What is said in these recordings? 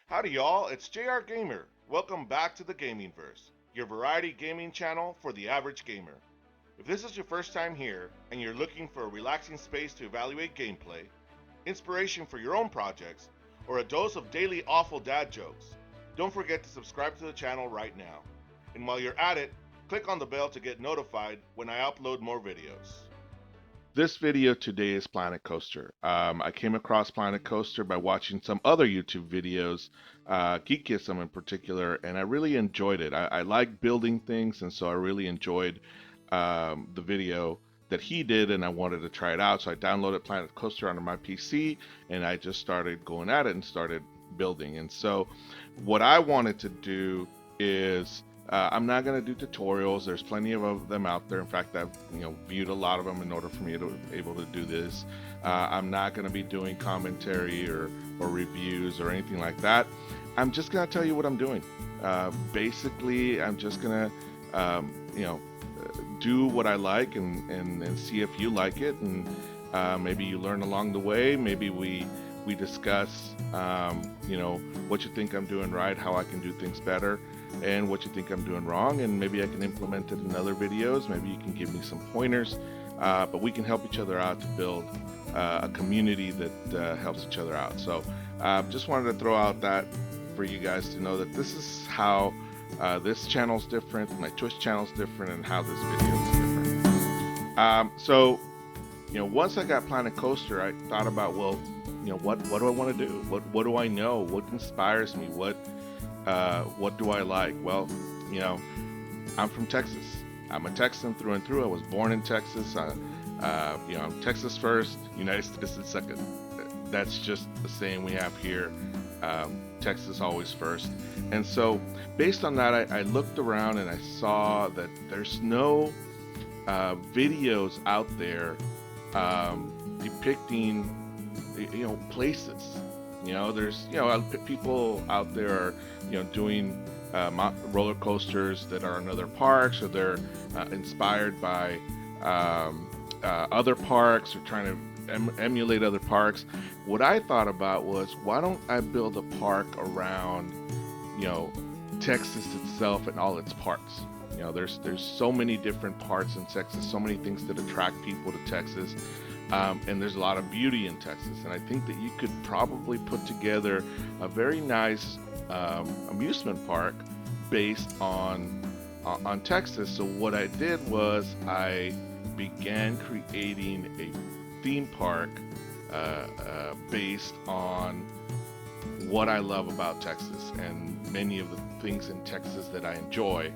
Howdy y'all, it's JR Gamer. Welcome back to the Gamingverse, your variety gaming channel for the average gamer. If this is your first time here and you're looking for a relaxing space to evaluate gameplay, inspiration for your own projects, or a dose of daily awful dad jokes, don't forget to subscribe to the channel right now. And while you're at it, click on the bell to get notified when I upload more videos. This video today is Planet Coaster. I came across Planet Coaster by watching some other YouTube videos, Geekism in particular, and I really enjoyed it. I like building things, and so I really enjoyed the video that he did, and I wanted to try it out. So I downloaded Planet Coaster onto my PC, and I just started going at it and started building. And so what I wanted to do is I'm not going to do tutorials. There's plenty of them out there. In fact, I've viewed a lot of them in order for me to be able to do this. I'm not going to be doing commentary or reviews or anything like that. I'm just going to tell you what I'm doing. Basically, I'm just going to do what I like and see if you like it, and maybe you learn along the way. Maybe we discuss what you think I'm doing right, how I can do things better, and what you think I'm doing wrong, and maybe I can implement it in other videos. Maybe you can give me some pointers, but we can help each other out to build a community that helps each other out. So just wanted to throw out that for you guys to know that this is how this channel's different, my Twitch channel's different, and how this video is different. So once I got Planet Coaster, I thought about, well, what do I want to do? What do I know? What inspires me? What do I like? Well, I'm from Texas. I'm a Texan through and through. I was born in Texas. I'm Texas first, United States second. That's just the saying we have here. Texas always first. And so based on that, I looked around and I saw that there's no videos out there depicting places. There's people out there are doing roller coasters that are in other parks, or they're inspired by other parks, or trying to emulate other parks. What I thought about was, why don't I build a park around Texas itself and all its parts? There's so many different parts in Texas, so many things that attract people to Texas. And there's a lot of beauty in Texas, and I think that you could probably put together a very nice amusement park based on Texas. So what I did was I began creating a theme park based on what I love about Texas and many of the things in Texas that I enjoy,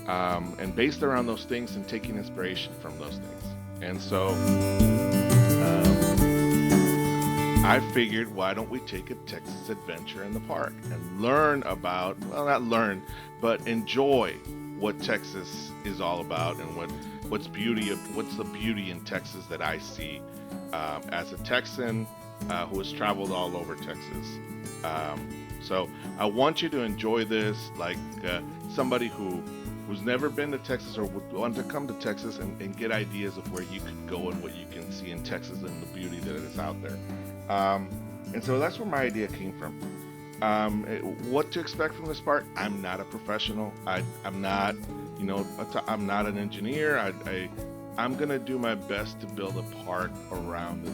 and based around those things and taking inspiration from those things. And so I figured, why don't we take a Texas adventure in the park and learn about, well, not learn, but enjoy what Texas is all about, and what's the beauty in Texas that I see as a Texan who has traveled all over Texas. So I want you to enjoy this like somebody who's never been to Texas, or would want to come to Texas and get ideas of where you could go and what you can see in Texas and the beauty that is out there. And so that's where my idea came from. What to expect from this park? I'm not a professional. I'm not, I'm not an engineer. I'm gonna do my best to build a park around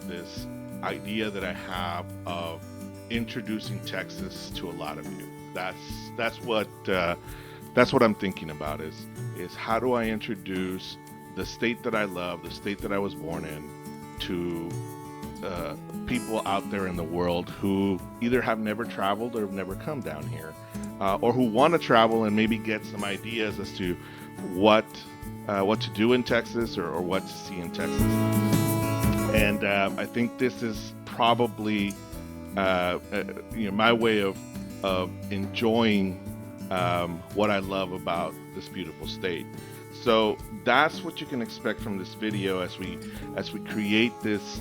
this idea that I have of introducing Texas to a lot of you. That's what I'm thinking about, is how do I introduce the state that I love, the state that I was born in, to people out there in the world who either have never traveled or have never come down here, or who want to travel and maybe get some ideas as to what to do in Texas, or what to see in Texas. And I think this is probably my way of enjoying what I love about this beautiful state. So that's what you can expect from this video as we create this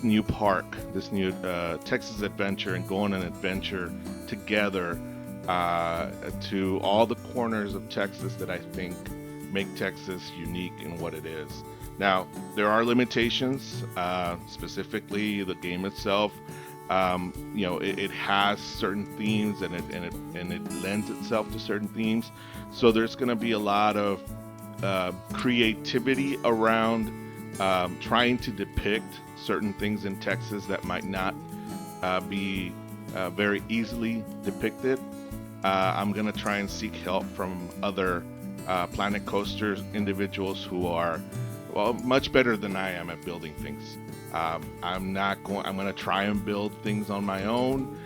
new park, this new Texas adventure, and go on an adventure together to all the corners of Texas that I think make Texas unique in what it is. Now, there are limitations, specifically the game itself. It has certain themes, and it lends itself to certain themes. So there's going to be a lot of creativity around trying to depict certain things in Texas that might not be very easily depicted. I'm going to try and seek help from other Planet Coasters individuals who are, well, much better than I am at building things. I'm going to try and build things on my own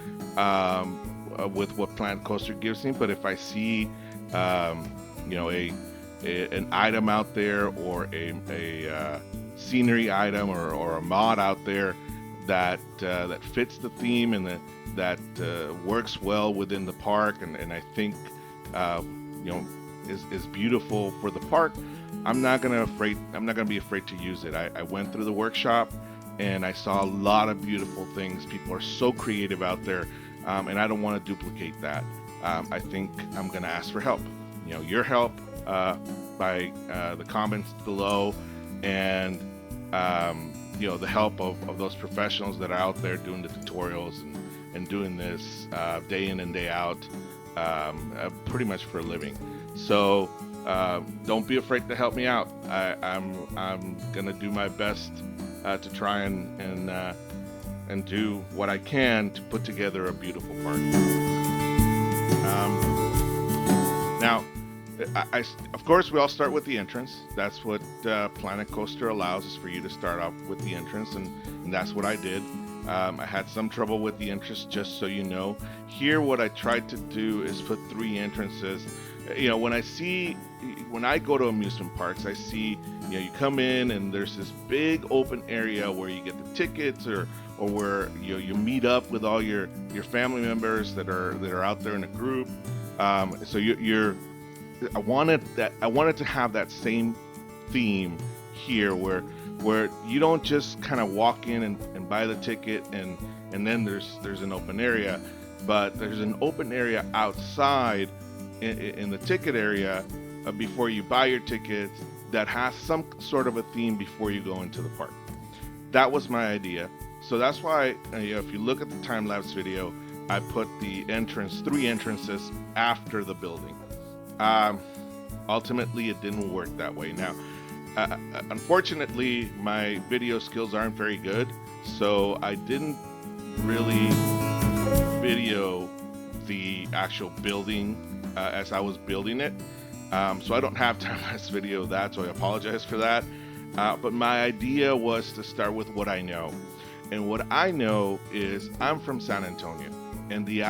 with what Planet Coaster gives me. But if I see, an item out there, or a scenery item, or a mod out there that fits the theme, and that works well within the park, and I think is beautiful for the park, I'm not gonna be afraid to use it. I went through the workshop, and I saw a lot of beautiful things. People are so creative out there, and I don't want to duplicate that. I think I'm gonna ask for help. Your help by the comments below, and the help of those professionals that are out there doing the tutorials and doing this day in and day out, pretty much for a living. So don't be afraid to help me out. I'm gonna do my best to try and do what I can to put together a beautiful park. Now, of course, we all start with the entrance. That's what Planet Coaster allows, is for you to start off with the entrance, and that's what I did. I had some trouble with the entrance, just so you know. Here, what I tried to do is put 3 entrances. When I go to amusement parks, I see, you come in and there's this big open area where you get the tickets, or where you meet up with all your family members that are out there in a group. So I wanted to have that same theme here, where you don't just kind of walk in and buy the ticket, and then there's an open area, but there's an open area outside in the ticket area before you buy your tickets, that has some sort of a theme before you go into the park. That was my idea. So that's why if you look at the time-lapse video, I put the 3 entrances after the building. Ultimately, it didn't work that way. Now, unfortunately, my video skills aren't very good, so I didn't really video the actual building as I was building it. So I don't have time-lapse video of that, so I apologize for that. But my idea was to start with what I know. And what I know is, I'm from San Antonio, and the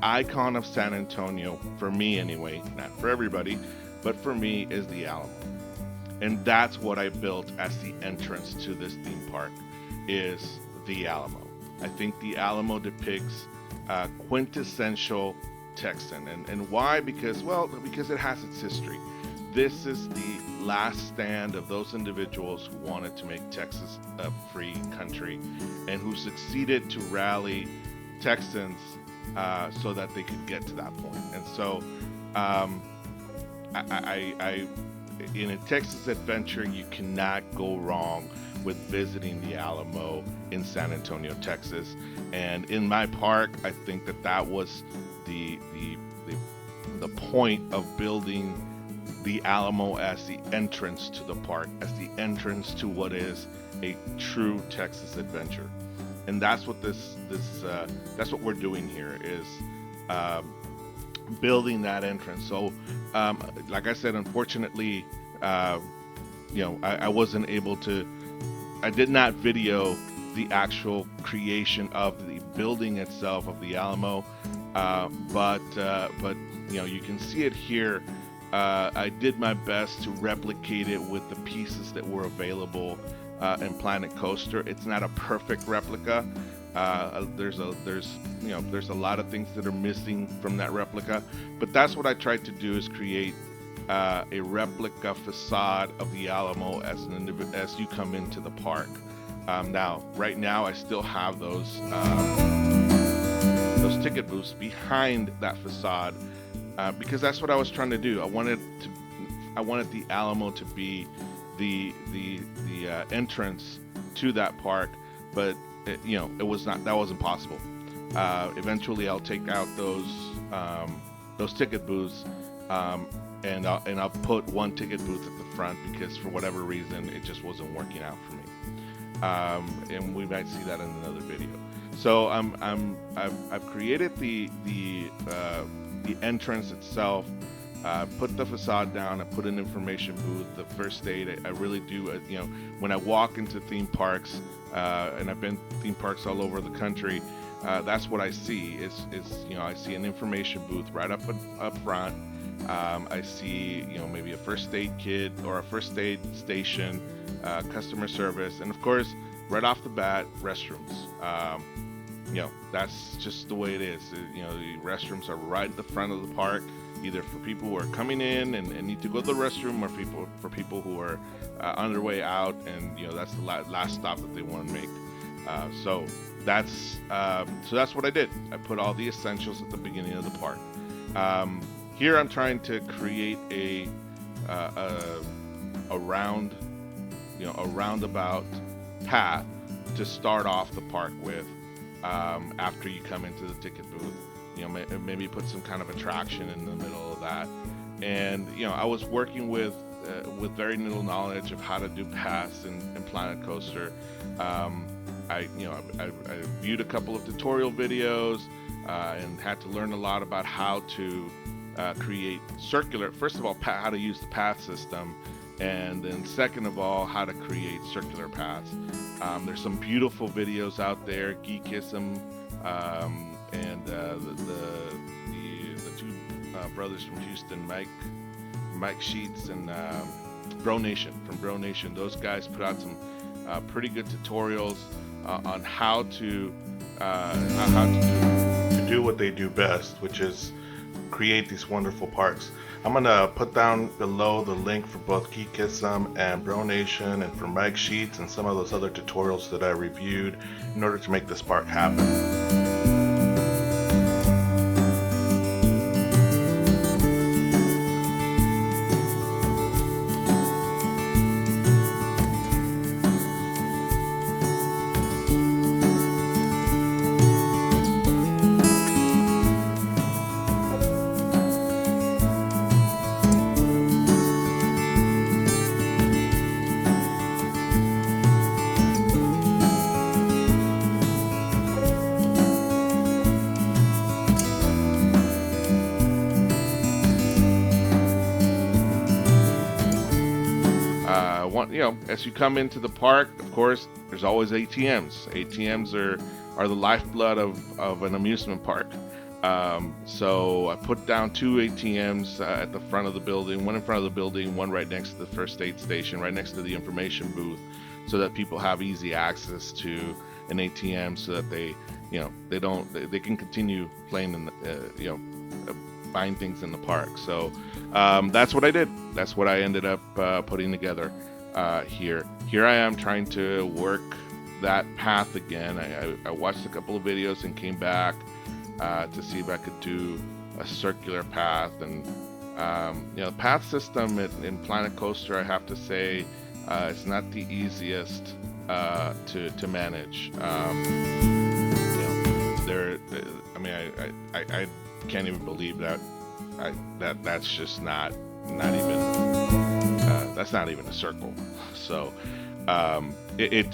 icon of San Antonio, for me anyway, not for everybody, but for me, is the Alamo. And that's what I built as the entrance to this theme park, is the Alamo. I think the Alamo depicts quintessential Texan. And why? Because it has its history. This is the last stand of those individuals who wanted to make Texas a free country, and who succeeded to rally Texans so that they could get to that point. And so in a Texas adventure, you cannot go wrong with visiting the Alamo in San Antonio, Texas. And in my park, I think that was the point of building the Alamo as the entrance to the park, as the entrance to what is a true Texas adventure. And that's what that's what we're doing here, is building that entrance. So like I said, unfortunately, I wasn't able to, I did not video the actual creation of the building itself of the Alamo, but you can see it here. I did my best to replicate it with the pieces that were available in Planet Coaster. It's not a perfect replica. There's a lot of things that are missing from that replica, but that's what I tried to do, is create a replica facade of the Alamo as you come into the park. Right now, I still have those ticket booths behind that facade, because that's what I was trying to do. I wanted the Alamo to be the entrance to that park, but that wasn't possible. Eventually, I'll take out those ticket booths, um, and I'll put one ticket booth at the front because for whatever reason it just wasn't working out for me. And we might see that in another video. So I've created the entrance itself. Put the facade down. I put an information booth, the first aid. I really do. When I walk into theme parks, and I've been to theme parks all over the country, that's what I see. I see an information booth right up front. I see maybe a first aid kit or a first aid station, customer service, and of course, right off the bat, restrooms. That's just the way it is. The restrooms are right at the front of the park, either for people who are coming in and need to go to the restroom, or for people who are on their way out, and that's the last stop that they want to make. So that's what I did. I put all the essentials at the beginning of the park. Here I'm trying to create a roundabout path to start off the park with. After you come into the ticket booth, maybe put some kind of attraction in the middle of that. And I was working with very little knowledge of how to do paths in Planet Coaster. I viewed a couple of tutorial videos and had to learn a lot about how to create circular. First of all, how to use the path system, and then second of all, how to create circular paths. There's some beautiful videos out there. Geekism and the two brothers from Houston, Mike Sheets and Bro Nation from Bro Nation. Those guys put out some pretty good tutorials on how to do what they do best, which is create these wonderful parks. I'm gonna put down below the link for both Geekism and Bro Nation, and for Mike Sheets and some of those other tutorials that I reviewed in order to make this park happen. As you come into the park, of course, there's always ATMs. ATMs are the lifeblood of an amusement park. So I put down 2 ATMs at the front of the building, one in front of the building, one right next to the first aid station, right next to the information booth, so that people have easy access to an ATM, so that they can continue playing in buying things in the park. So that's what I did. That's what I ended up putting together. Here I am trying to work that path again. I watched a couple of videos and came back to see if I could do a circular path. And the path system in Planet Coaster, I have to say, it's not the easiest to manage. I can't even believe that that's just not even. That's not even a circle. So it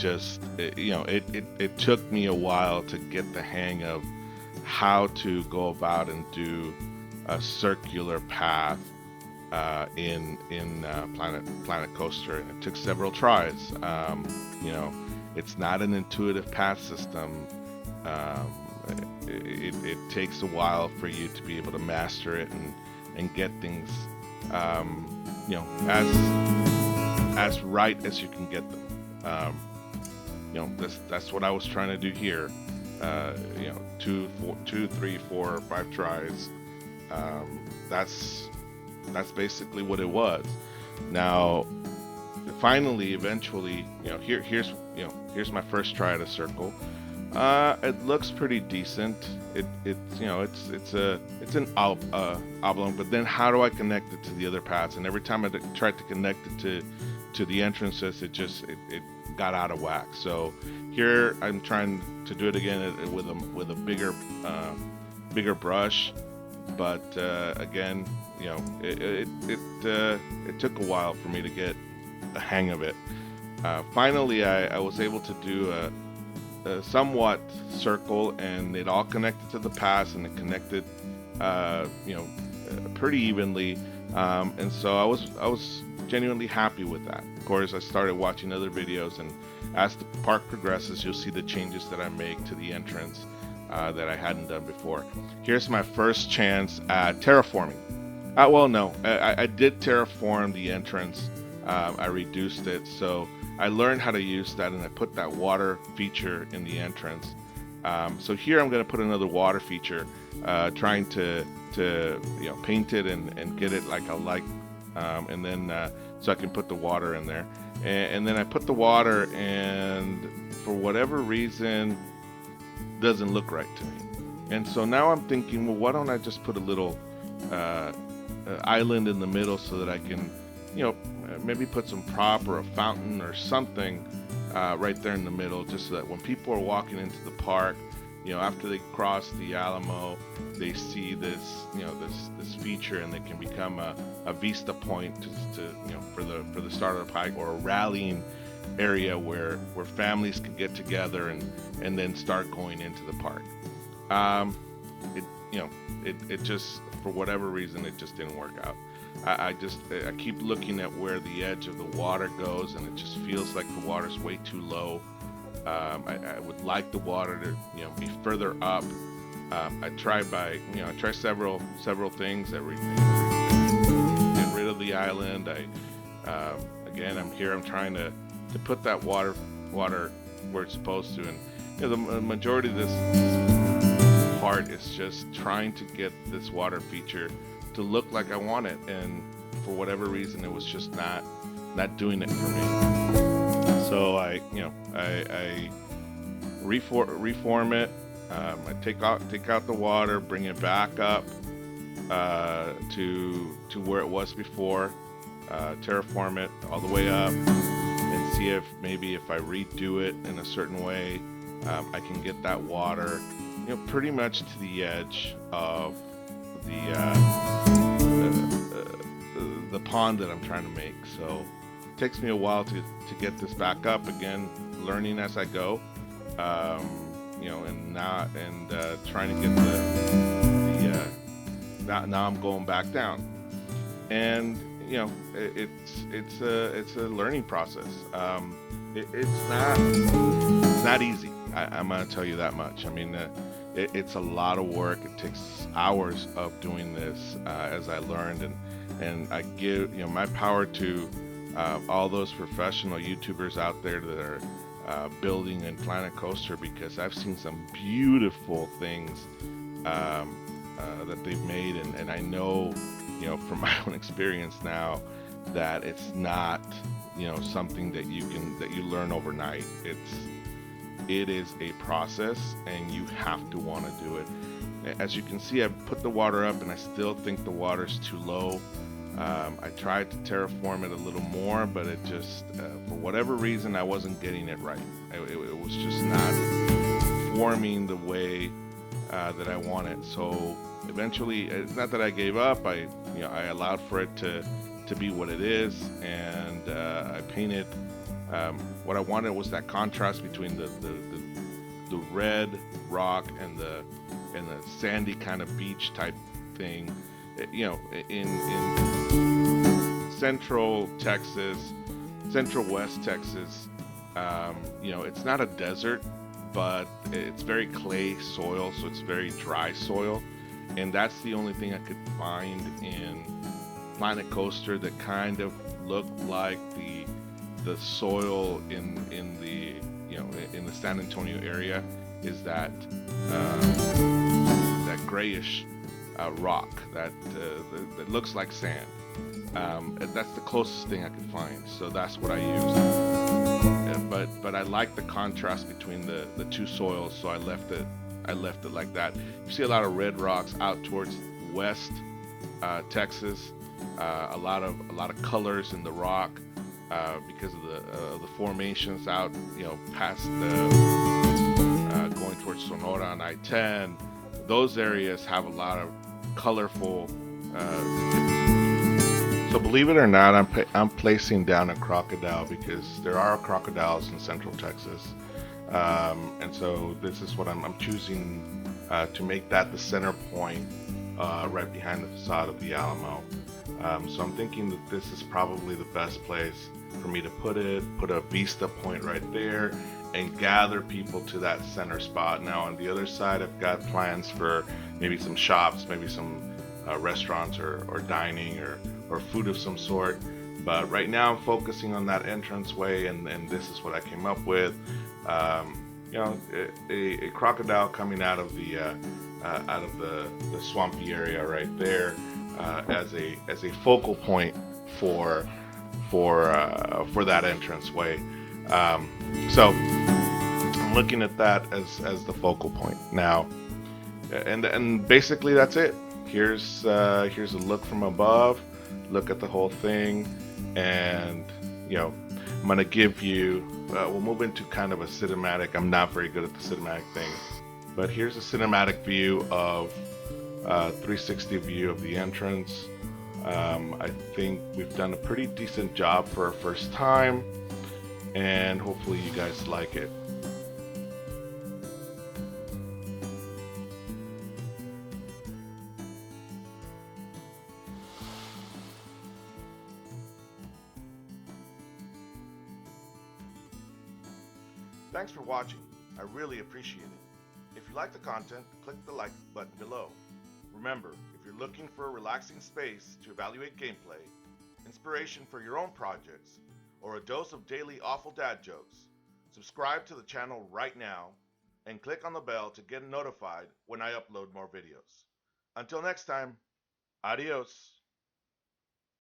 took me a while to get the hang of how to go about and do a circular path in Planet Coaster, and it took several tries. It's not an intuitive path system. It takes a while for you to be able to master it and get things as right as you can get them. That's what I was trying to do here. 2, 3, 4, or 5 tries. That's basically what it was. Now, finally, eventually, here's my first try at a circle. It looks pretty decent. It's an oblong, but then how do I connect it to the other paths? And every time I tried to connect it to the entrances, it got out of whack. So here I'm trying to do it again with a bigger brush, but again, it took a while for me to get the hang of it. Finally, I was able to do a somewhat circle, and it all connected to the pass, and it connected, pretty evenly. And so I was genuinely happy with that. Of course, I started watching other videos, and as the park progresses, you'll see the changes that I make to the entrance that I hadn't done before. Here's my first chance at terraforming. Well, no, I did terraform the entrance. I reduced it, so I learned how to use that, and I put that water feature in the entrance. So here I'm going to put another water feature, trying to paint it and get it like I like, and then so I can put the water in there. And then I put the water, and for whatever reason, doesn't look right to me. And so now I'm thinking, well, why don't I just put a little island in the middle so that I can, maybe put some prop or a fountain or something right there in the middle, just so that when people are walking into the park, after they cross the Alamo, they see this, this feature, and they can become a vista point for the start of the hike, or a rallying area where families can get together and then start going into the park. It just, for whatever reason, it just didn't work out. I keep looking at where the edge of the water goes, and it just feels like the water's way too low. I would like the water to be further up. I try several things. Get rid of the island. I'm trying to put that water where it's supposed to, and the majority of this part is just trying to get this water feature to look like I want it, and for whatever reason, it was just not doing it for me. So I reform it. I take out the water, bring it back up to where it was before, terraform it all the way up, and see if I redo it in a certain way, I can get that water, pretty much to the edge of the pond that I'm trying to make. So it takes me a while to get this back up again, learning as I go, and trying to get now I'm going back down, and it's a learning process. It's not easy. I'm gonna tell you that much. I mean, it's a lot of work. It takes hours of doing this, as I learned, and I give my power to all those professional YouTubers out there that are building in Planet Coaster, because I've seen some beautiful things that they've made, and I know from my own experience now that it's not something that you learn overnight. It is a process, and you have to want to do it. As you can see, I've put the water up, and I still think the water's too low. I tried to terraform it a little more, but it just, for whatever reason, I wasn't getting it right. It was just not forming the way that I wanted. So eventually, it's not that I gave up. I allowed for it to be what it is, and I painted. What I wanted was that contrast between the red rock and the sandy kind of beach type thing. In central Texas, central West Texas, it's not a desert, but it's very clay soil, so it's very dry soil, and that's the only thing I could find in Planet Coaster that kind of looked like the soil in the San Antonio area, is that grayish rock that looks like sand. That's the closest thing I could find, so that's what I used. But I like the contrast between the two soils, so I left it like that. You see a lot of red rocks out towards West Texas, a lot of colors in the rock, because of the formations out, past the going towards Sonora on I-10. Those areas have a lot of colorful. So believe it or not, I'm placing down a crocodile because there are crocodiles in Central Texas, and so this is what I'm choosing to make that the center point, right behind the facade of the Alamo. So I'm thinking that this is probably the best place for me to put it, put a vista point right there, and gather people to that center spot. Now on the other side, I've got plans for maybe some shops, maybe some restaurants or dining or food of some sort. But right now I'm focusing on that entranceway, and this is what I came up with. A crocodile coming out of the swampy area right there, as a focal point for that entranceway. So I'm looking at that as the focal point now, and basically that's it. Here's a look from above. Look at the whole thing, and I'm gonna give you. We'll move into kind of a cinematic. I'm not very good at the cinematic thing, but here's a cinematic view of 360 view of the entrance. I think we've done a pretty decent job for our first time, and hopefully you guys like it. Thanks for watching. I really appreciate it. If you like the content, click the like button below. Remember, if you're looking for a relaxing space to evaluate gameplay, inspiration for your own projects, or a dose of daily awful dad jokes, subscribe to the channel right now and click on the bell to get notified when I upload more videos. Until next time, adios.